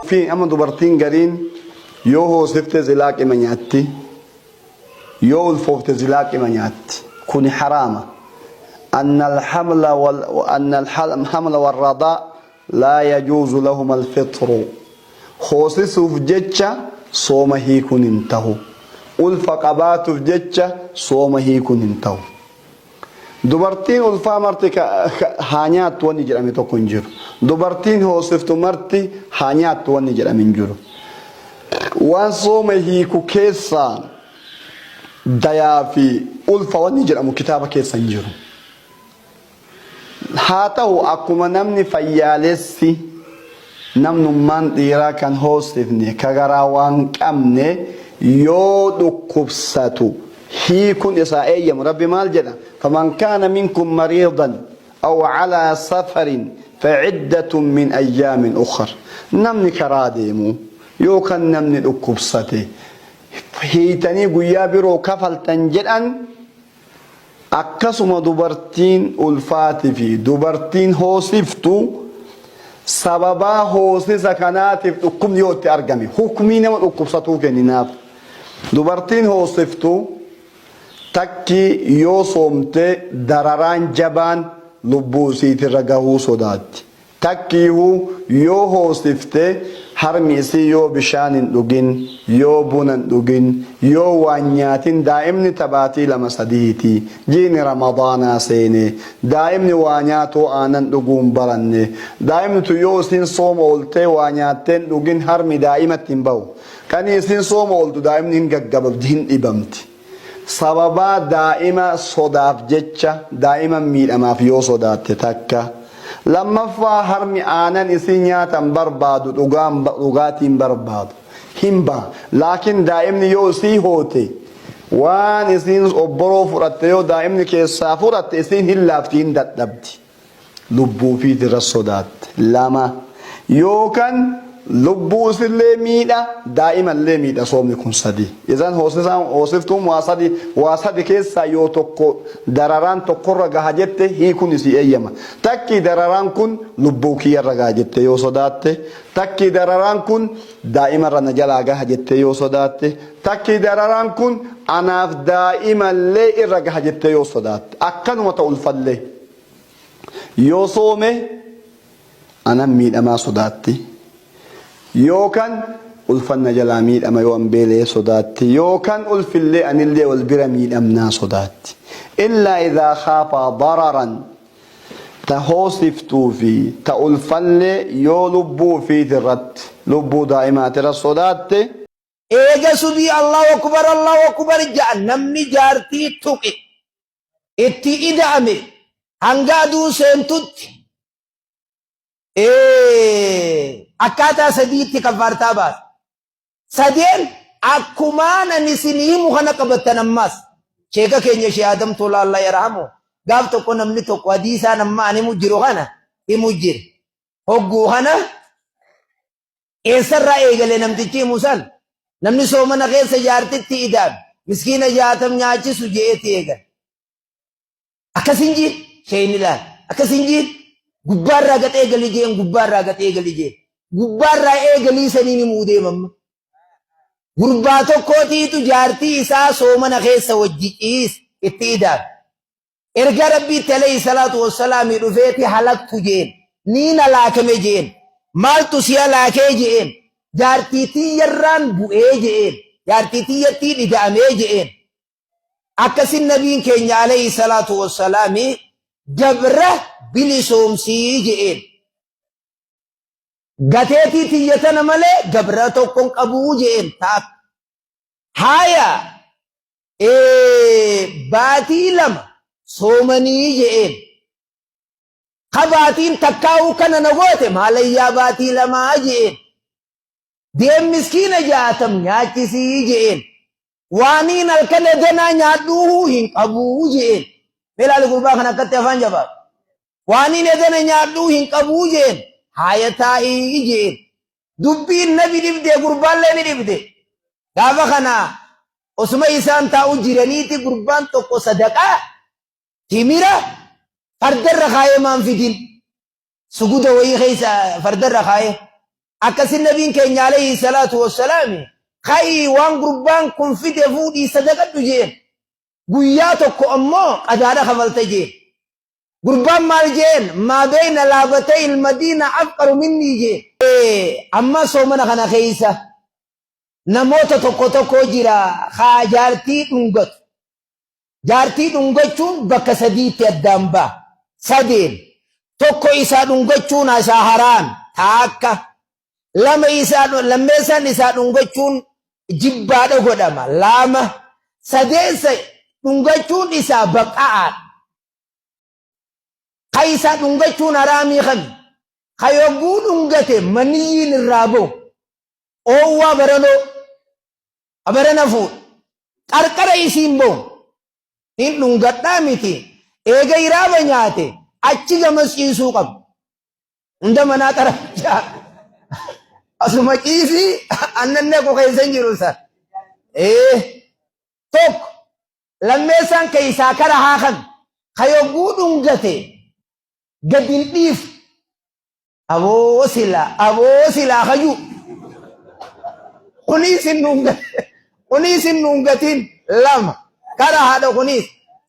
في أما دبرتين قرين يوهو سفت زلاك منياتي يو الفوفت زلاك منياتي كوني حرامة أن الحمل والرضاء لا يجوز لهما الفطر خوصي في جتشا صومه يكون انتهو والفقبات في جتشا صومه يكون انتهو دبرتين الفا مرتي هانيات وني جرامي تكون جرو دبرتين هو صفتو مرتي هانيات وني جرامي جرو وان صومه يكو كيسا دايا في الفا وني جرامو كتابة كيسا جرو هاتو أكما نمني فيالسي نمنو من ديرا كان هوستفني كغراوان كامني يودو كبساتو هيكون إسائية مربي مال جدا فمن كان منكم مريضا أو على سفر فعدة من أيام أخر نمني كراديمو يوكن نمني الكبساتي هيتني قيابرو كفل تنجلأن أكسما دبرتين ألفاتي في دبرتين هوسفتو سببا هوسي سكنات حكم يوتي أرقمي حكمين من أكبساتو كنيناف دبرتين هوسفتو تكي يو صومتي دراران جبان لبوسيتي رقاهو صدات تكي هو يو هوسفتي harmiisi yoo bishaanin dhugin yoo bunan dhugin yoo waanyaatin daa'imni tabaatii lama sadiiti jiini ramadaanaa seene daa'imni waanyaatuu aanan dhuguun baranne daa'imni tu yoo isin sooma ooltee waanyaatteen dhugin harmi daa'imatti hin bahu kan isin sooma ooltu daa'imni hin gaggababdi hin dhibamti sababaa daa'ima sodaaf jecha daa'ima miidhamaaf yoo sodaatte takka لما فهرمي آنن إسنياتا بربادو لغاتين بربادو همبا لكن دائمني يوسي هوتي وان إسين أبرو فرطيو دائمني كيسا فرط إسين هلافتين دادبتي لبو في الرسودات لما يوكن لبو سلي ميدا دائما لي ميدا صوم يكون صدي إذن هوسفتم واسدي كيسا يو تقو دراران تقر رغاجت هيكون إسي أيما تكي دراران كن لبوكي رغاجت يو صدات تكي دراران كن دائما رنجلا رغاجت يو صدات تكي دراران كن أناف دائما لي رغاجت يو صدات أكن وتألف لي يو صومي أنا ميدا ما صداتي يوكان ألفنا جلاميد أما يوم بيلي صداتي يوكان ألف اللي أن اللي والبرميد أمنا صداتي إلا إذا خاف ضررا تهوصفتو في تألفن لي يولبو في ترت لبو دائمات الصداتي إيجا سبي الله أكبر جاء نمني جارتي توقي إتي إدعمي هنگادو سنتوت akkaataa sadiitti kafartaa baasa sadeen akkumaan ani isiniimu kana qabattan ammaas sheeka keenya shee Adam Tolaa Allah yarhamu gaaf tokko namni tokko hadiisaan amma ani mujjiru kana himu jire hogguu kana eessarraa eegale namtichi himu san namni soomana keessa jaartitti idaan miskiina jaatam nyaachisu je'eeti eegan akkasin jiin sheen ilaal akkasin jiin gubbaarraa gaxee gali jeen gubbaarraa gaxee gali jeen gubbaarraa eegalii saniin himuu deemamma gurbaa tokkootiitu jaartii isaa soomana keessa wajji ciis itti idaan erga rabbiitti alayhi salaatu wassalaamii dhufeeti halaktu jeen niin halaakame jeen maaltu si halaakee jeen jaartii tiyyarraan bu'ee jeen jaartii tiyyattii dhida'amee jeen akkasin nabiin keenya alayhi salaatu wassalaamii jabra bilisoomsii jeen gateetii tiyyatana malee gabra tokkon qabuu jeen taak haya baatii lama soomanii jeen kabaatiin takkaa'uu kana na goote maalayyaa baatii lamaa jeen deem miskiina jaatam nyaachisii jeen waaniin halkan edanaa nyaadhuu hin qabuu jeen meelaali gurbaa kan akkatti afaan jabaatu waaniin edana nyaadhuu hin qabuu jeen hayataa'ii jeen dubbiin nabi dhibde gurbaallee ni dhibde gaafa kana osuma isaan taa'u jiraniiti gurbaan tokko sadaqaa timira fardarra kaayee maan fidin suguda wayii keessa fardarra kaayee akkasin nabiin keenya alayhi salaatu wassalaami kayii waan gurbaan kun fide fuudhii sadaqadhu jeen guyyaa tokko ammoo qadaada kafalta jeen gurbaan maal jeen maa bayna laabatay ilmadiina afqaru minnii jeen amma soomana kana keeysa namoota tokko jira haa jaartii dhungatu jaartii dhungachuun bakka sadiitti addaan ba'a sadeen tokko isaa dhungachuun isaa haraan taakka lammeessaan isaa dhungachuun jibbaadha godhama lama sadeessa dhungachuun isaa baqa'aan ka isaa dhungachuun haraamii kami ka yogguu dhungate maniyyiin irraa ba'u oowwaa baranoo abarana fuudh qarqara isiin ba'u in dhungadhaa miti eega iraaba nyaate achi gamas ciisuu qabu hunda manaa xarafachaa asuma ciisii annanne ko keeysan jiru san tokko lammeessaan keeysaa kara haakan ka yogguu dhungate gadin dhiif aboo silaa kayyu kuniisin dhungatiin lama kara haadha kunis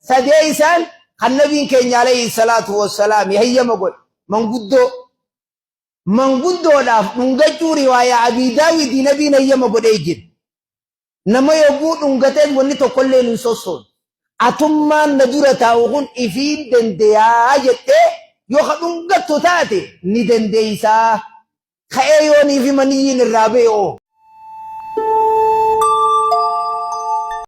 sadee isaan kan nabiin keenya alayhi salaatu wassalaam hayyama godhe manguddoodhaaf dhungachuu riwaayaa Abii Daawid nabiin hayyama godhee jira nama yogguu dhungateen wanni tokkollee hin sossoon atummaan na dura taa'u kun ifiin dandeeyaa jettee yoo ka dhungattu taate ni dandeeysaa ka'ee yoonii fi maniyyiin irraa bee'oo